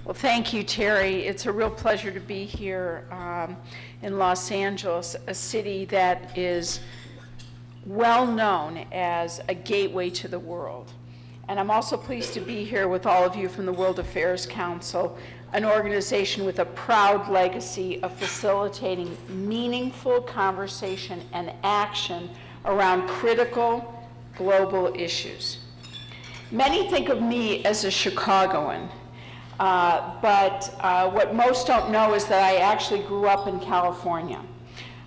Well, thank you, Terry. It's a real pleasure to be here in Los Angeles, a city that is well known as a gateway to the world. And I'm also pleased to be here with all of you from the World Affairs Council, an organization with a proud legacy of facilitating meaningful conversation and action around critical global issues. Many think of me as a Chicagoan, but what most don't know is that I actually grew up in California.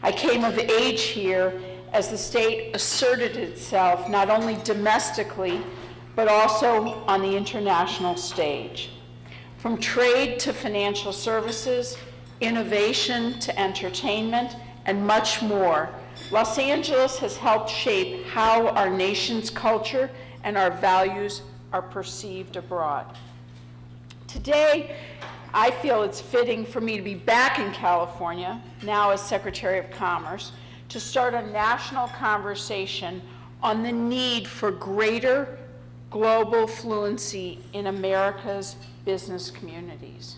I came of age here as the state asserted itself not only domestically, but also on the international stage. From trade to financial services, innovation to entertainment, and much more, Los Angeles has helped shape how our nation's culture and our values are perceived abroad. Today, I feel it's fitting for me to be back in California, now as Secretary of Commerce, to start a national conversation on the need for greater global fluency in America's business communities.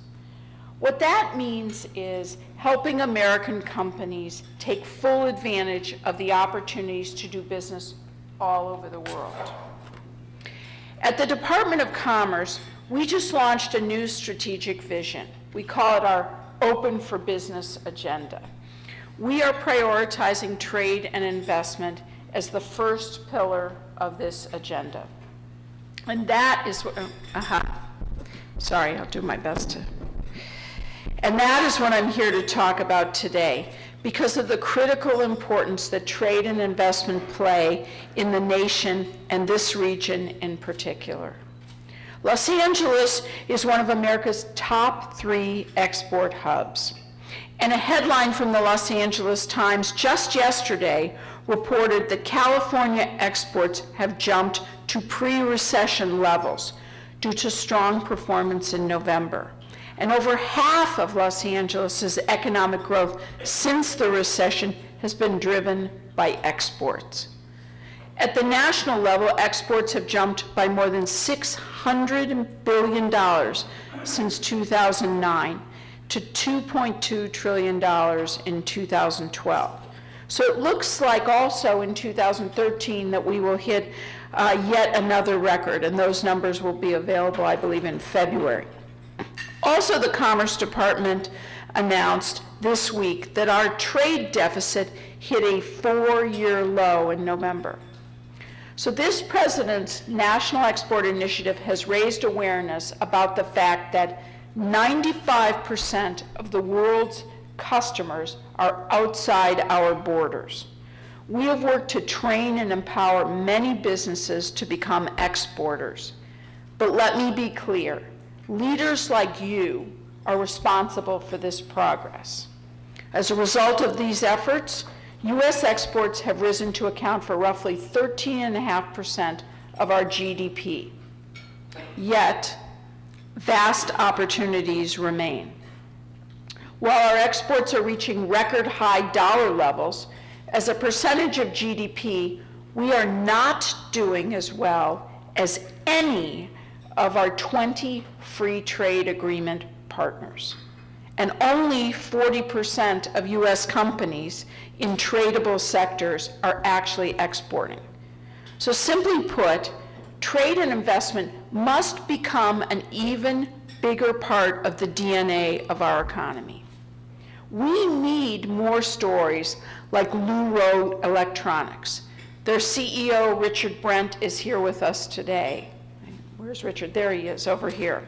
What that means is helping American companies take full advantage of the opportunities to do business all over the world. At the Department of Commerce, we just launched a new strategic vision. We call it our Open for Business agenda. We are prioritizing trade and investment as the first pillar of this agenda. And that is what, sorry, I'll do my best to. And that is what I'm here to talk about today, because of the critical importance that trade and investment play in the nation and this region in particular. Los Angeles is one of America's top 3 export hubs. And a headline from the Los Angeles Times just yesterday reported that California exports have jumped to pre-recession levels due to strong performance in November. And over half of Los Angeles's economic growth since the recession has been driven by exports. At the national level, exports have jumped by more than $600 billion since 2009 to $2.2 trillion in 2012. So it looks like also in 2013 that we will hit yet another record, and those numbers will be available, I believe, in February. Also, the Commerce Department announced this week that our trade deficit hit a 4-year low in November. So this president's National Export Initiative has raised awareness about the fact that 95% of the world's customers are outside our borders. We have worked to train and empower many businesses to become exporters. But let me be clear, leaders like you are responsible for this progress. As a result of these efforts, U.S. exports have risen to account for roughly 13.5% of our GDP. Yet, vast opportunities remain. While our exports are reaching record high dollar levels, as a percentage of GDP, we are not doing as well as any of our 20 free trade agreement partners. And only 40% of U.S. companies in tradable sectors are actually exporting. So simply put, trade and investment must become an even bigger part of the DNA of our economy. We need more stories like Luro Electronics. Their CEO, Richard Brent, is here with us today. Where's Richard? There he is, over here.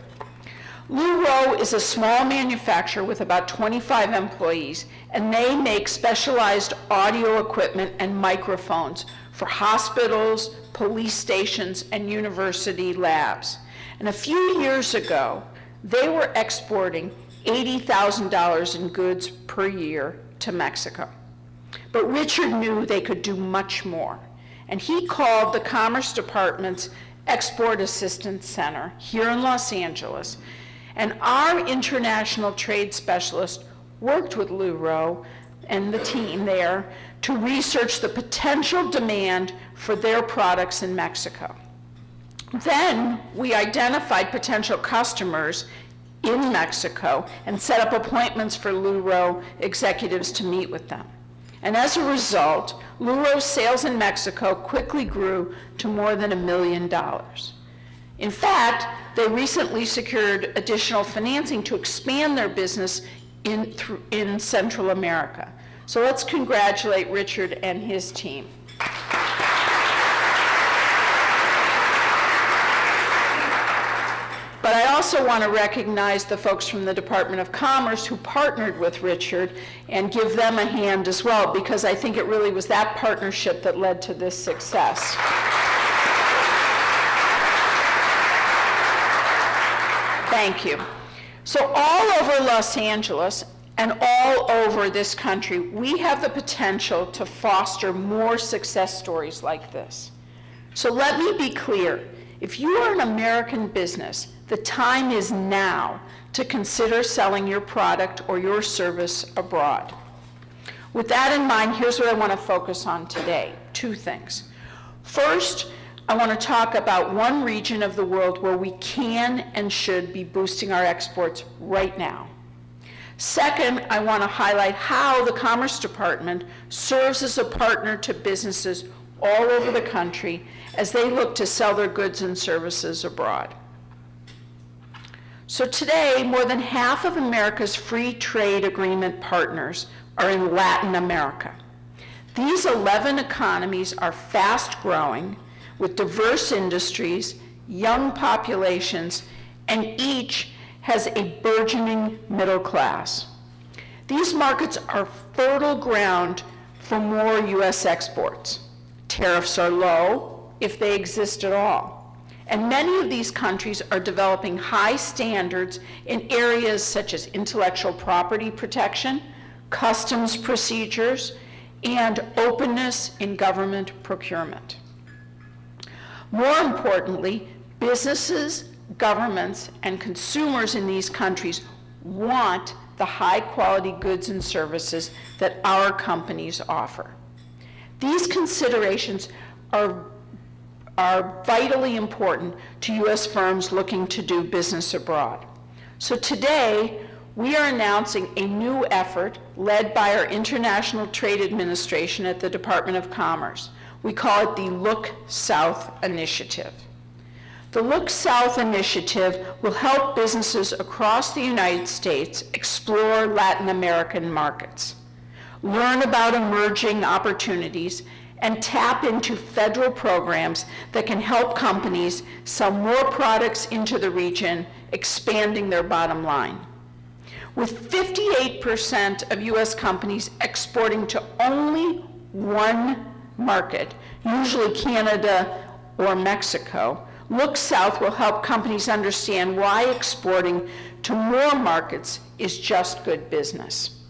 Luro is a small manufacturer with about 25 employees, and they make specialized audio equipment and microphones for hospitals, police stations, and university labs. And a few years ago, they were exporting $80,000 in goods per year to Mexico. But Richard knew they could do much more, and he called the Commerce Department's Export Assistance Center here in Los Angeles, and our international trade specialist worked with Luro and the team there to research the potential demand for their products in Mexico. Then we identified potential customers in Mexico and set up appointments for Luro executives to meet with them. And as a result, Luro's sales in Mexico quickly grew to more than $1 million. In fact, they recently secured additional financing to expand their business in Central America. So let's congratulate Richard and his team. But I also want to recognize the folks from the Department of Commerce who partnered with Richard and give them a hand as well, because I think it really was that partnership that led to this success. Thank you. So all over Los Angeles and all over this country, we have the potential to foster more success stories like this. So let me be clear. If you are an American business, the time is now to consider selling your product or your service abroad. With that in mind, here's what I want to focus on today. 2 things. First, I want to talk about one region of the world where we can and should be boosting our exports right now. Second, I want to highlight how the Commerce Department serves as a partner to businesses all over the country as they look to sell their goods and services abroad. So today, more than half of America's free trade agreement partners are in Latin America. These 11 economies are fast growing with diverse industries, young populations, and each has a burgeoning middle class. These markets are fertile ground for more U.S. exports. Tariffs are low, if they exist at all. And many of these countries are developing high standards in areas such as intellectual property protection, customs procedures, and openness in government procurement. More importantly, businesses, governments, and consumers in these countries want the high-quality goods and services that our companies offer. These considerations are vitally important to U.S. firms looking to do business abroad. So today, we are announcing a new effort led by our International Trade Administration at the Department of Commerce. We call it the Look South Initiative. The Look South Initiative will help businesses across the United States explore Latin American markets, learn about emerging opportunities, and tap into federal programs that can help companies sell more products into the region, expanding their bottom line. With 58% of U.S. companies exporting to only one market, usually Canada or Mexico, Look South will help companies understand why exporting to more markets is just good business.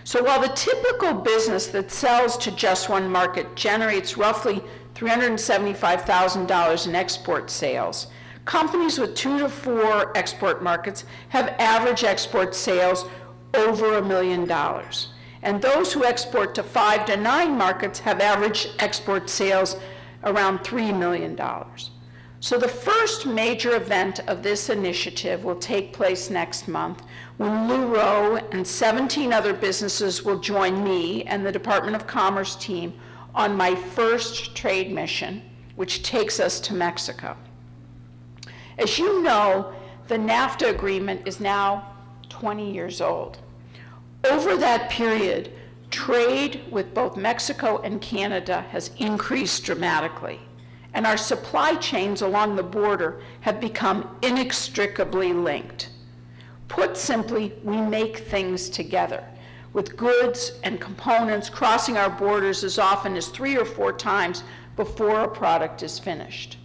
So while the typical business that sells to just one market generates roughly $375,000 in export sales, companies with 2 to 4 export markets have average export sales over $1 million. And those who export to 5 to 9 markets have average export sales around $3 million. So the first major event of this initiative will take place next month when Luro and 17 other businesses will join me and the Department of Commerce team on my first trade mission, which takes us to Mexico. As you know, the NAFTA agreement is now 20 years old. Over that period, trade with both Mexico and Canada has increased dramatically, and our supply chains along the border have become inextricably linked. Put simply, we make things together, with goods and components crossing our borders as often as 3 or 4 times before a product is finished.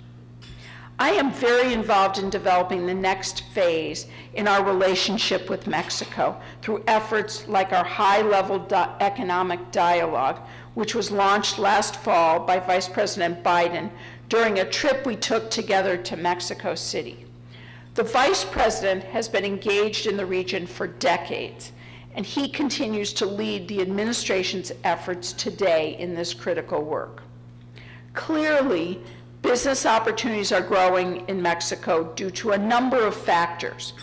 I am very involved in developing the next phase in our relationship with Mexico through efforts like our high-level economic dialogue, which was launched last fall by Vice President Biden during a trip we took together to Mexico City. The Vice President has been engaged in the region for decades, and he continues to lead the administration's efforts today in this critical work. Clearly, business opportunities are growing in Mexico due to a number of factors.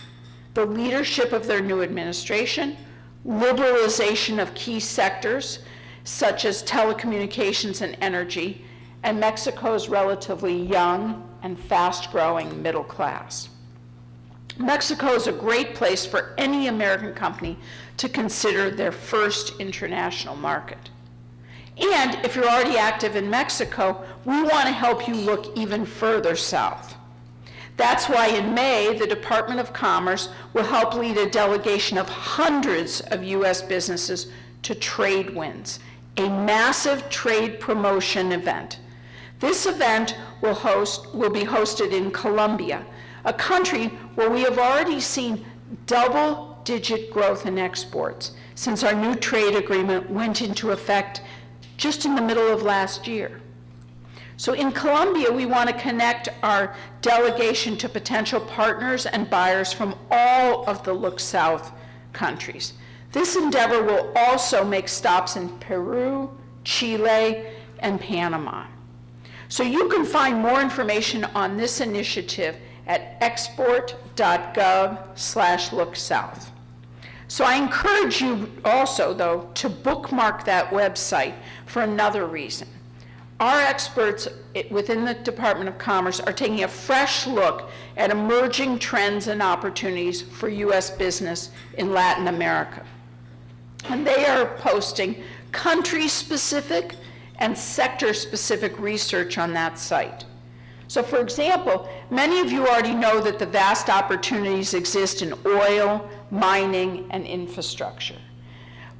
the leadership of their new administration, liberalization of key sectors such as telecommunications and energy, and Mexico's relatively young and fast-growing middle class. Mexico is a great place for any American company to consider their first international market. And if you're already active in Mexico, we want to help you look even further south. That's why in May, the Department of Commerce will help lead a delegation of hundreds of U.S. businesses to Trade Winds, a massive trade promotion event. This event will be hosted in Colombia, a country where we have already seen double-digit growth in exports since our new trade agreement went into effect just in the middle of last year. So in Colombia, we want to connect our delegation to potential partners and buyers from all of the Look South countries. This endeavor will also make stops in Peru, Chile, and Panama. So you can find more information on this initiative at export.gov/looksouth. So I encourage you also, though, to bookmark that website for another reason. Our experts within the Department of Commerce are taking a fresh look at emerging trends and opportunities for U.S. business in Latin America. And they are posting country-specific and sector-specific research on that site. So for example, many of you already know that the vast opportunities exist in oil, mining, and infrastructure.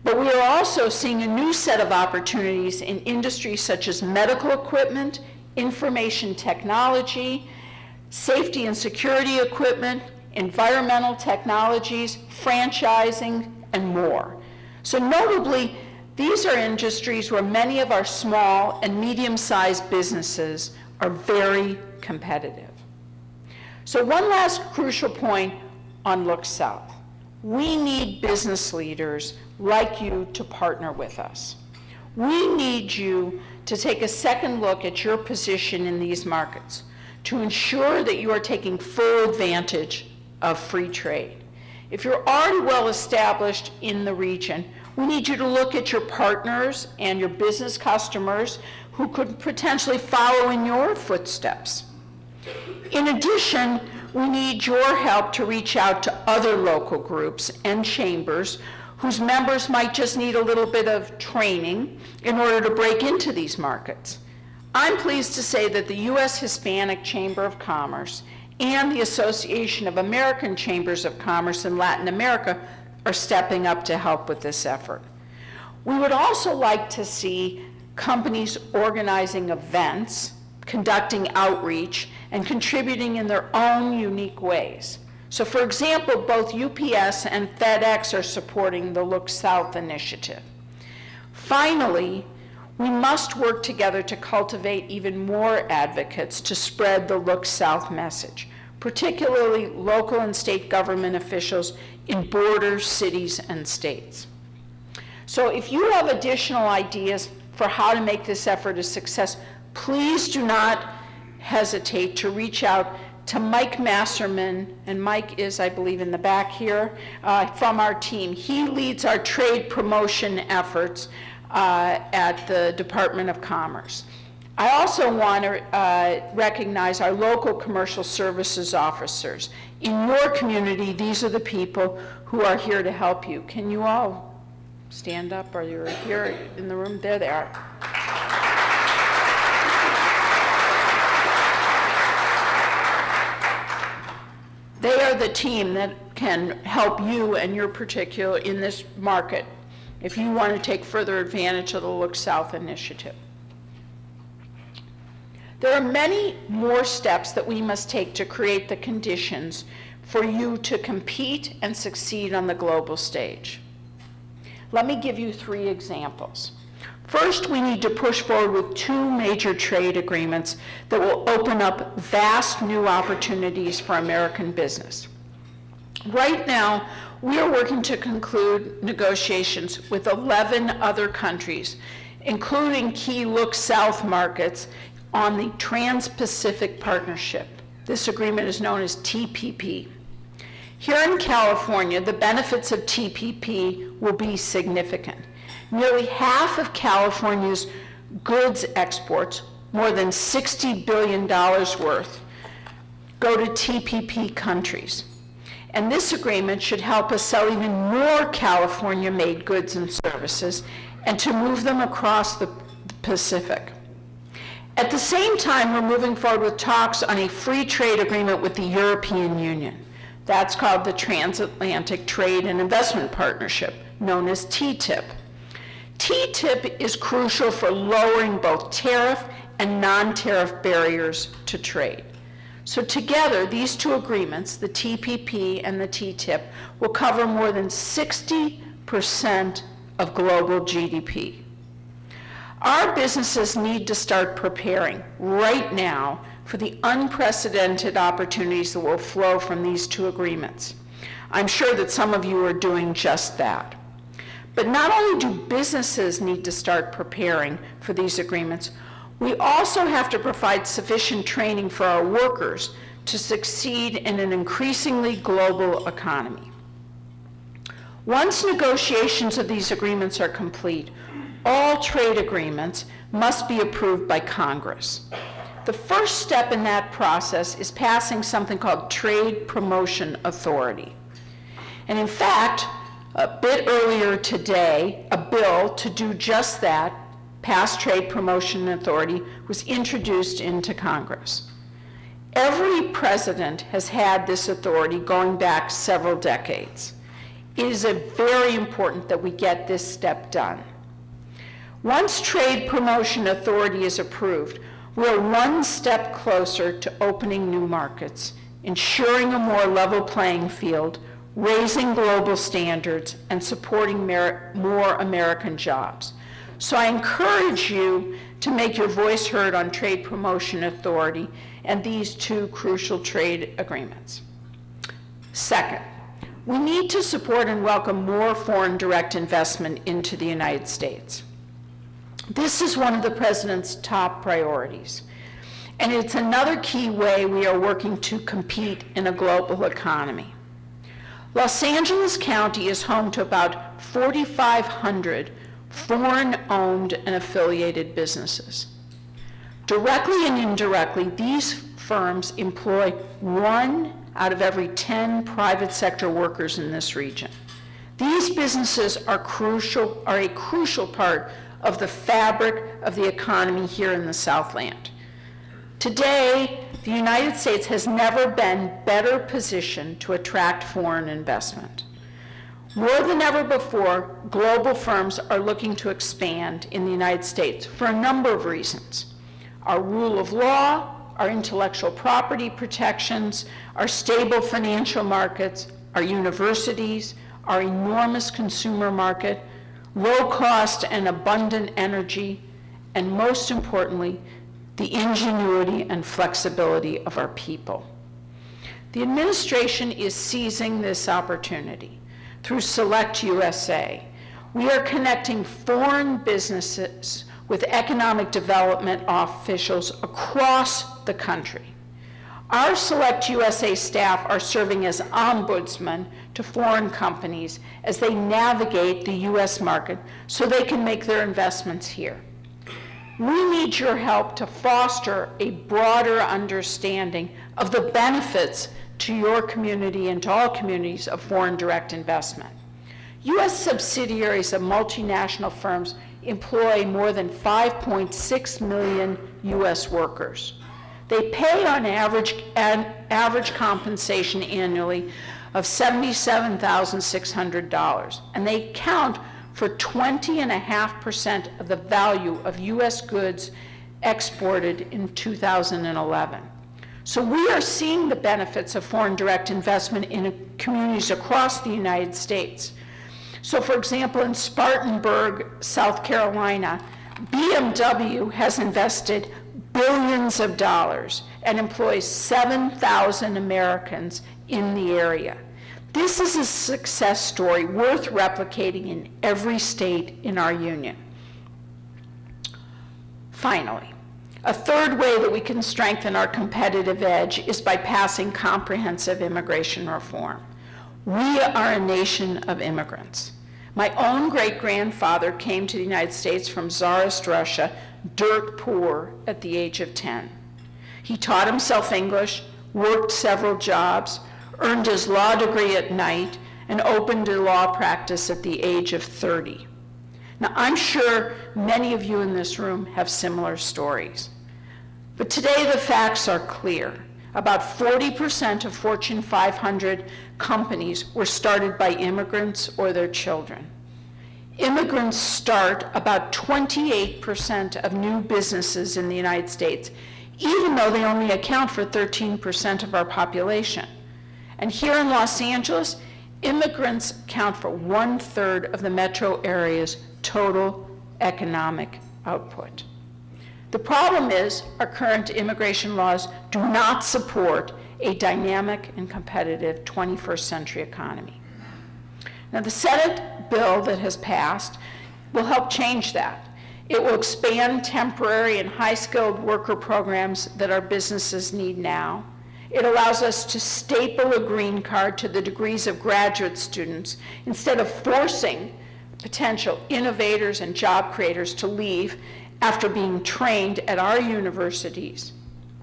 But we are also seeing a new set of opportunities in industries such as medical equipment, information technology, safety and security equipment, environmental technologies, franchising, and more. So notably, these are industries where many of our small and medium-sized businesses are very competitive. So one last crucial point on Look South. We need business leaders like you to partner with us. We need you to take a second look at your position in these markets to ensure that you are taking full advantage of free trade. If you're already well established in the region, we need you to look at your partners and your business customers who could potentially follow in your footsteps. In addition, we need your help to reach out to other local groups and chambers whose members might just need a little bit of training in order to break into these markets. I'm pleased to say that the U.S. Hispanic Chamber of Commerce and the Association of American Chambers of Commerce in Latin America are stepping up to help with this effort. We would also like to see companies organizing events, conducting outreach, and contributing in their own unique ways. So for example, both UPS and FedEx are supporting the Look South initiative. Finally, we must work together to cultivate even more advocates to spread the Look South message, particularly local and state government officials in border cities and states. So if you have additional ideas for how to make this effort a success, please do not hesitate to reach out to Mike Masserman, and Mike is, I believe, in the back here, from our team. He leads our trade promotion efforts at the Department of Commerce. I also want to recognize our local commercial services officers. In your community, these are the people who are here to help you. Can you all stand up? Are you here in the room? There they are. They are the team that can help you and your particular in this market if you want to take further advantage of the Look South initiative. There are many more steps that we must take to create the conditions for you to compete and succeed on the global stage. Let me give you 3 examples. First, we need to push forward with 2 major trade agreements that will open up vast new opportunities for American business. Right now, we are working to conclude negotiations with 11 other countries, including key Look South markets, on the Trans-Pacific Partnership. This agreement is known as TPP. Here in California, the benefits of TPP will be significant. Nearly half of California's goods exports, more than $60 billion worth, go to TPP countries. And this agreement should help us sell even more California-made goods and services and to move them across the Pacific. At the same time, we're moving forward with talks on a free trade agreement with the European Union. That's called the Transatlantic Trade and Investment Partnership, known as TTIP. TTIP is crucial for lowering both tariff and non-tariff barriers to trade. So together, these two agreements, the TPP and the TTIP, will cover more than 60% of global GDP. Our businesses need to start preparing right now for the unprecedented opportunities that will flow from these two agreements. I'm sure that some of you are doing just that. But not only do businesses need to start preparing for these agreements, we also have to provide sufficient training for our workers to succeed in an increasingly global economy. Once negotiations of these agreements are complete, all trade agreements must be approved by Congress. The first step in that process is passing something called Trade Promotion Authority. And in fact, a bit earlier today, a bill to do just that, past Trade Promotion Authority, was introduced into Congress. Every president has had this authority going back several decades. It is very important that we get this step done. Once Trade Promotion Authority is approved, we're one step closer to opening new markets, ensuring a more level playing field, raising global standards, and supporting more American jobs. So I encourage you to make your voice heard on Trade Promotion Authority and these two crucial trade agreements. Second, we need to support and welcome more foreign direct investment into the United States. This is one of the President's top priorities, and it's another key way we are working to compete in a global economy. Los Angeles County is home to about 4,500 foreign-owned and affiliated businesses. Directly and indirectly, these firms employ 1 out of every 10 private sector workers in this region. These businesses are a crucial part of the fabric of the economy here in the Southland. Today, the United States has never been better positioned to attract foreign investment. More than ever before, global firms are looking to expand in the United States for a number of reasons. Our rule of law, our intellectual property protections, our stable financial markets, our universities, our enormous consumer market, low cost and abundant energy, and most importantly, the ingenuity and flexibility of our people. The administration is seizing this opportunity. Through Select USA, we are connecting foreign businesses with economic development officials across the country. Our Select USA staff are serving as ombudsmen to foreign companies as they navigate the US market so they can make their investments here. We need your help to foster a broader understanding of the benefits to your community and to all communities of foreign direct investment. US subsidiaries of multinational firms employ more than 5.6 million US workers. They pay on average compensation annually of $77,600, and they account for 20.5% of the value of US goods exported in 2011. So we are seeing the benefits of foreign direct investment in communities across the United States. So for example, in Spartanburg, South Carolina, BMW has invested billions of dollars and employs 7,000 Americans in the area. This is a success story worth replicating in every state in our union. Finally, a third way that we can strengthen our competitive edge is by passing comprehensive immigration reform. We are a nation of immigrants. My own great-grandfather came to the United States from Tsarist Russia, dirt poor, at the age of 10. He taught himself English, worked several jobs, earned his law degree at night, and opened a law practice at the age of 30. Now, I'm sure many of you in this room have similar stories. But today the facts are clear. About 40% of Fortune 500 companies were started by immigrants or their children. Immigrants start about 28% of new businesses in the United States, even though they only account for 13% of our population. And here in Los Angeles, immigrants account for 1/3 of the metro area's total economic output. The problem is our current immigration laws do not support a dynamic and competitive 21st century economy. Now, the Senate bill that has passed will help change that. It will expand temporary and high-skilled worker programs that our businesses need now. It allows us to staple a green card to the degrees of graduate students instead of forcing potential innovators and job creators to leave after being trained at our universities.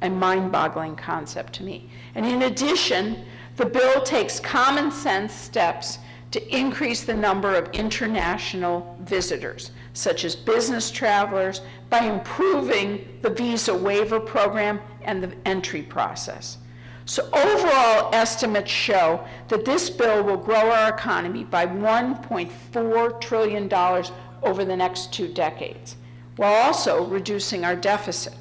A mind-boggling concept to me. And in addition, the bill takes common sense steps to increase the number of international visitors, such as business travelers, by improving the visa waiver program and the entry process. So overall estimates show that this bill will grow our economy by $1.4 trillion over the next 2 decades, while also reducing our deficit.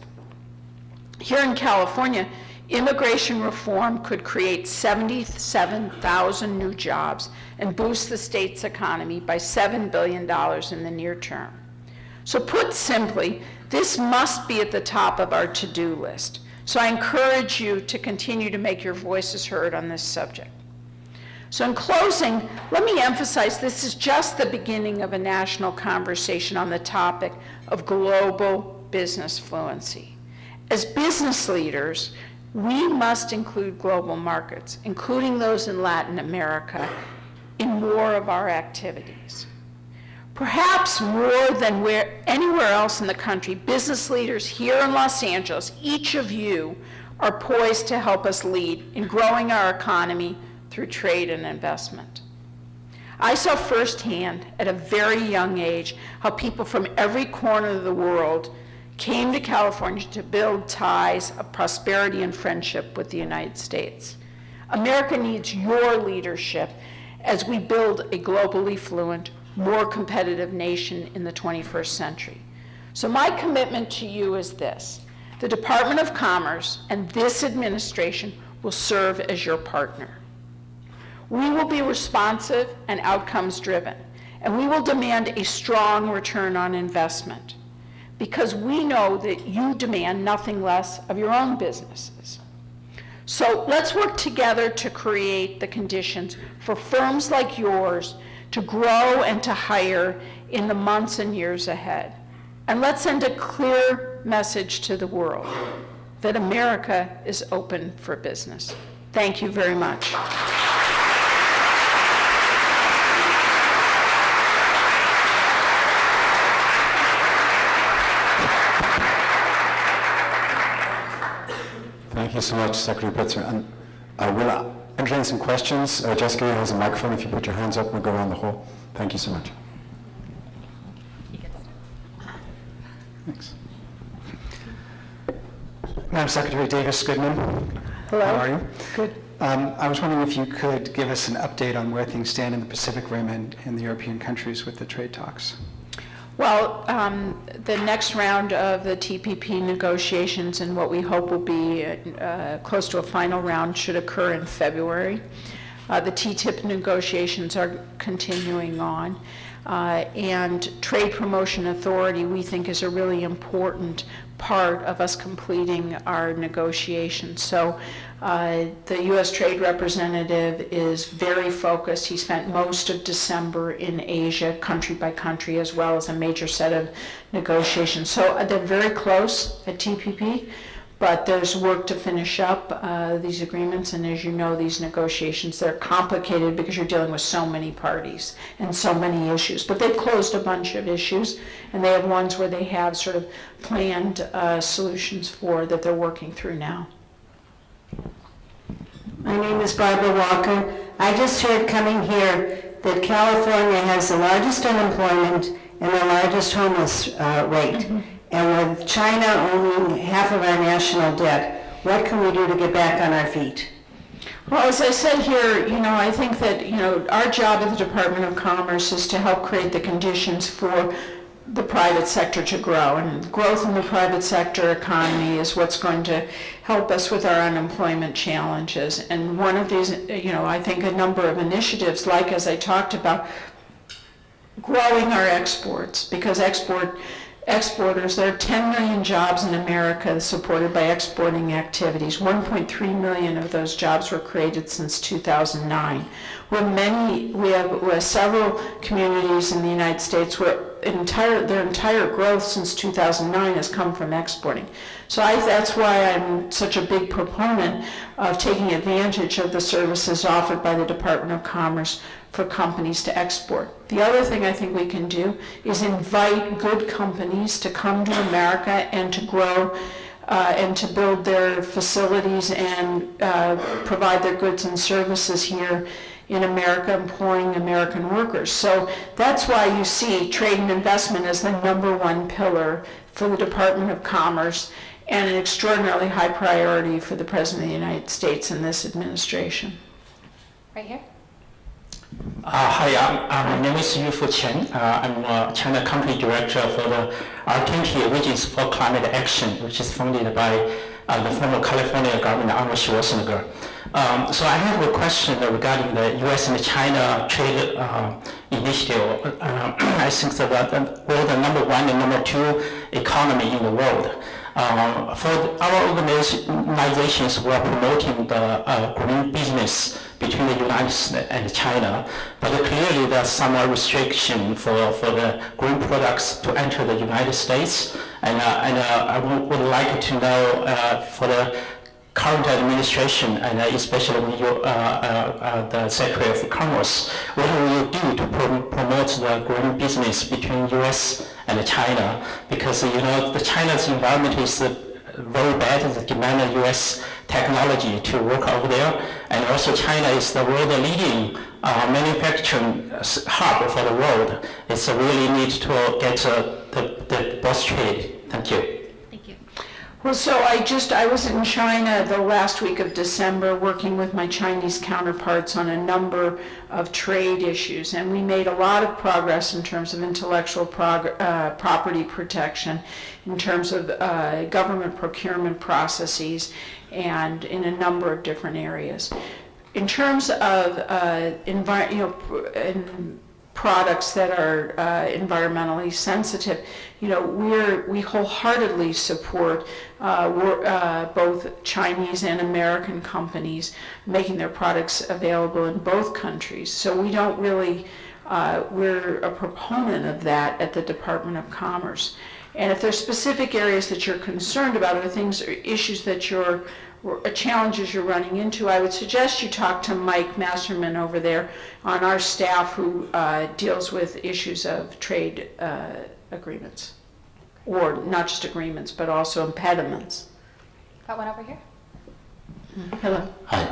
Here in California, immigration reform could create 77,000 new jobs and boost the state's economy by $7 billion in the near term. So put simply, this must be at the top of our to-do list. So I encourage you to continue to make your voices heard on this subject. So in closing, let me emphasize this is just the beginning of a national conversation on the topic of global business fluency. As business leaders, we must include global markets, including those in Latin America, in more of our activities. Perhaps more than anywhere else in the country, business leaders here in Los Angeles, each of you, are poised to help us lead in growing our economy through trade and investment. I saw firsthand at a very young age how people from every corner of the world came to California to build ties of prosperity and friendship with the United States. America needs your leadership as we build a globally fluent, more competitive nation in the 21st century. So my commitment to you is this: the Department of Commerce and this administration will serve as your partner. We will be responsive and outcomes driven, and we will demand a strong return on investment, because we know that you demand nothing less of your own businesses. So let's work together to create the conditions for firms like yours to grow and to hire in the months and years ahead. And let's send a clear message to the world that America is open for business. Thank you very much. Thank you so much, Secretary Pritzker. And we'll entertain some questions. Jessica has a microphone. If you put your hands up, we'll go around the hall. Thank you so much. Thanks. Madam Secretary Davis Goodman. Hello. How are you? Good. I was wondering if you could give us an update on where things stand in the Pacific Rim and in the European countries with the trade talks. Well, the next round of the TPP negotiations and what we hope will be close to a final round should occur in February. The TTIP negotiations are continuing on. And Trade Promotion Authority, we think, is a really important part of us completing our negotiations. So the U.S. Trade Representative is very focused. He spent most of December in Asia, country by country, as well as a major set of negotiations. So they're very close at TPP, But there's work to finish up these agreements, and as you know, these negotiations, they're complicated because you're dealing with so many parties and so many issues. But they've closed a bunch of issues, and they have ones where they have sort of planned solutions for that they're working through now. My name is Barbara Walker. I just heard coming here that California has the largest unemployment and the largest homeless rate. And with China owning half of our national debt, what can we do to get back on our feet? Well, as I said here, I think that, our job at the Department of Commerce is to help create the conditions for the private sector to grow. And growth in the private sector economy is what's going to help us with our unemployment challenges. And one of these, I think a number of initiatives, like as I talked about, growing our exports, because exporters, there are 10 million jobs in America supported by exporting activities. 1.3 million of those jobs were created since 2009. We have several communities in the United States where their entire growth since 2009 has come from exporting. So that's why I'm such a big proponent of taking advantage of the services offered by the Department of Commerce for companies to export. The other thing I think we can do is invite good companies to come to America and to grow and to build their facilities and provide their goods and services here in America, employing American workers. So that's why you see trade and investment as the #1 pillar for the Department of Commerce and an extraordinarily high priority for the President of the United States and this administration. Right here. Hi, my name is Yufu Chen. I'm China Company Director for the R20 Regions for Climate Action, which is funded by the former California Governor Arnold Schwarzenegger. So I have a question regarding the U.S. and China trade initiative. I think that we're the #1 and #2 economy in the world. For our organizations, we are promoting the green business between the United States and China, but clearly there's some restriction for the green products to enter the United States, and I would like to know for the current administration, and especially when you the Secretary of Commerce, what will you do to promote the green business between U.S. and China? Because the China's environment is very bad. They demand U.S. technology to work over there, and also China is the world leading manufacturing hub for the world. It's really need to get the both trade. Thank you. Well, so I was in China the last week of December working with my Chinese counterparts on a number of trade issues, and we made a lot of progress in terms of intellectual property protection, in terms of government procurement processes, and in a number of different areas. In terms of products that are environmentally sensitive, we wholeheartedly support both Chinese and American companies making their products available in both countries. So we don't really, we're a proponent of that at the Department of Commerce. And if there's specific areas that you're concerned about, or things, or issues that challenges you're running into, I would suggest you talk to Mike Masterman over there on our staff who deals with issues of trade agreements, or not just agreements, but also impediments. Got one over here. Hello. Hi.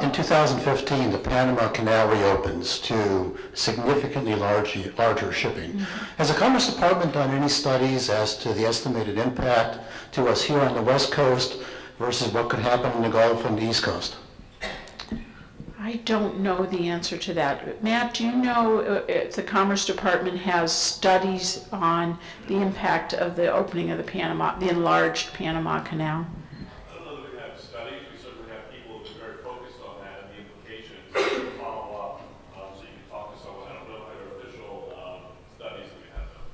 In 2015, the Panama Canal reopens to significantly larger shipping. Has the Commerce Department done any studies as to the estimated impact to us here on the West Coast versus what could happen in the Gulf and the East Coast? I don't know the answer to that. Matt, do you know if the Commerce Department has studies on the impact of the opening of the enlarged Panama Canal? I don't know that we have studies. We certainly have people who are very focused on that and the implications to follow up, so you can talk to someone. I don't know if there are official studies that we have done.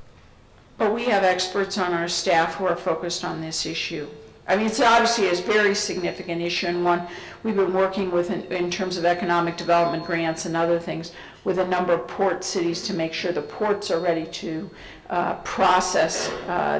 But we have experts on our staff who are focused on this issue. I mean, it's obviously a very significant issue, and one we've been working with in terms of economic development grants and other things. with a number of port cities to make sure the ports are ready to process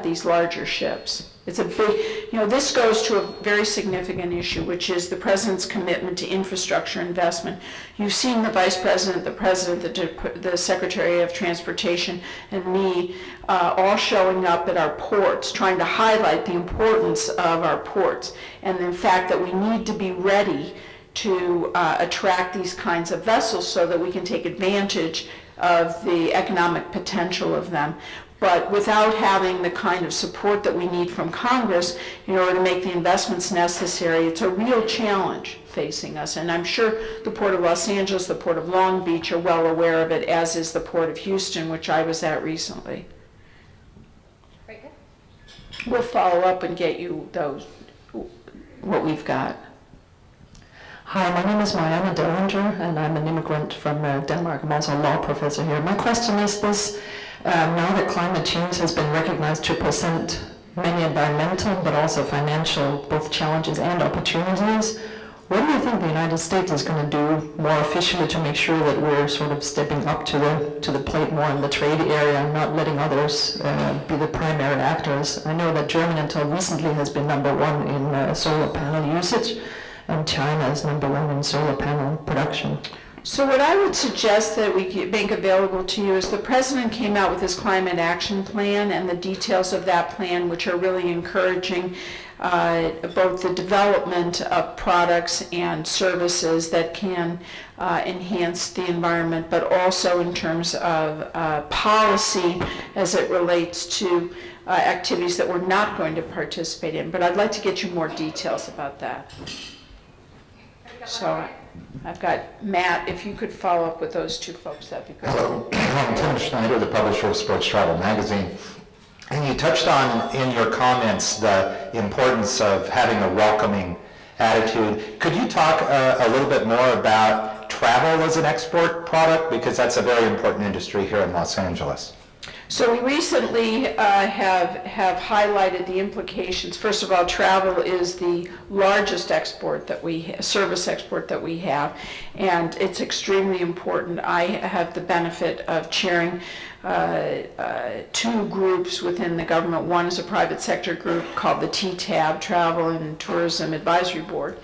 these larger ships. It's a big, this goes to a very significant issue, which is the President's commitment to infrastructure investment. You've seen the Vice President, the President, the Secretary of Transportation, and me all showing up at our ports, trying to highlight the importance of our ports and the fact that we need to be ready to attract these kinds of vessels so that we can take advantage of the economic potential of them. But without having the kind of support that we need from Congress in order to make the investments necessary, it's a real challenge facing us. And I'm sure the Port of Los Angeles, the Port of Long Beach are well aware of it, as is the Port of Houston, which I was at recently. Right here. We'll follow up and get you what we've got. Hi, my name is Mariana Dellinger, and I'm an immigrant from Denmark. I'm also a law professor here. My question is this, now that climate change has been recognized to present many environmental but also financial both challenges and opportunities, what do you think the United States is going to do more officially to make sure that we're sort of stepping up to the plate more in the trade area and not letting others be the primary actors? I know that Germany until recently has been #1 in solar panel usage, and China is #1 in solar panel production. So what I would suggest that we make available to you is the President came out with his climate action plan and the details of that plan, which are really encouraging both the development of products and services that can enhance the environment, but also in terms of policy as it relates to activities that we're not going to participate in. But I'd like to get you more details about that. So I've got Matt, if you could follow up with those two folks, that'd be great. Hello, I'm Tim Schneider, the publisher of Sports Travel Magazine. And you touched on in your comments the importance of having a welcoming attitude. Could you talk a little bit more about travel as an export product? Because that's a very important industry here in Los Angeles. So we recently have highlighted the implications. First of all, travel is the largest export that service export that we have, and it's extremely important. I have the benefit of chairing two groups within the government. One is a private sector group called the TTAB, Travel and Tourism Advisory Board,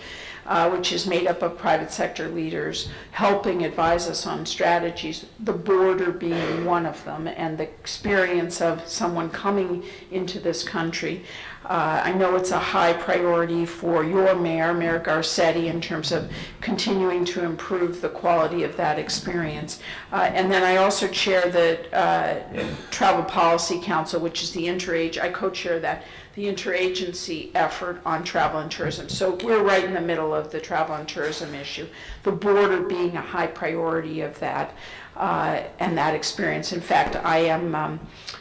which is made up of private sector leaders helping advise us on strategies, the border being one of them, and the experience of someone coming into this country. I know it's a high priority for your mayor, Mayor Garcetti, in terms of continuing to improve the quality of that experience. And then I also chair the Travel Policy Council, which is the I co-chair that, the interagency effort on travel and tourism. So we're right in the middle of the travel and tourism issue, the border being a high priority of that and that experience. In fact, I am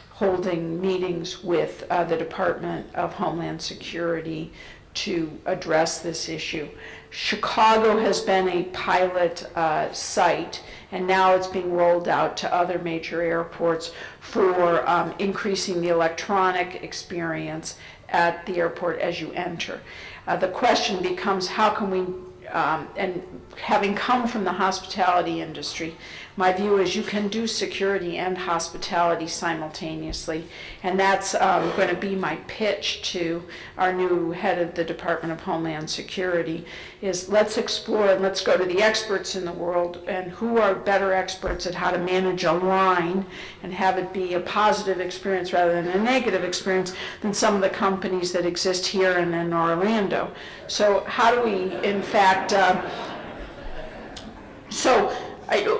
holding meetings with the Department of Homeland Security to address this issue. Chicago has been a pilot site, and now it's being rolled out to other major airports for increasing the electronic experience at the airport as you enter. The question becomes, how can we, and having come from the hospitality industry, my view is you can do security and hospitality simultaneously, and that's going to be my pitch to our new head of the Department of Homeland Security, is let's explore and let's go to the experts in the world, and who are better experts at how to manage a line and have it be a positive experience rather than a negative experience than some of the companies that exist here and in Orlando. So how do we, in fact,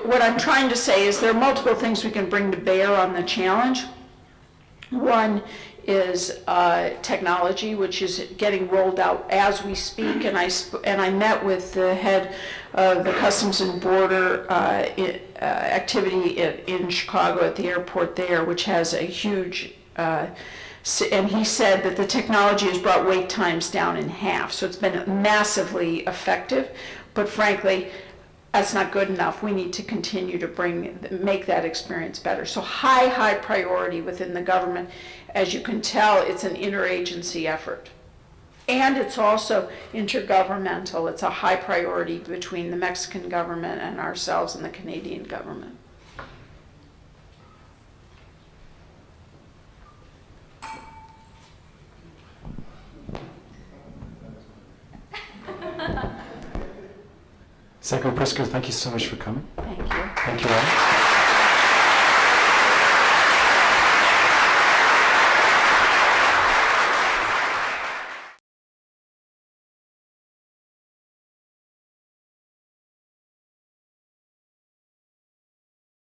what I'm trying to say is there are multiple things we can bring to bear on the challenge. One is technology, which is getting rolled out as we speak, and I met with the head of the Customs and Border activity in Chicago at the airport there, which has a huge, and he said that the technology has brought wait times down in half, so it's been massively effective, but frankly, that's not good enough. We need to continue to make that experience better. So high priority within the government. As you can tell, it's an interagency effort. And it's also intergovernmental. It's a high priority between the Mexican government and ourselves and the Canadian government. Secretary Pritzker, thank you so much for coming. Thank you. Thank you all.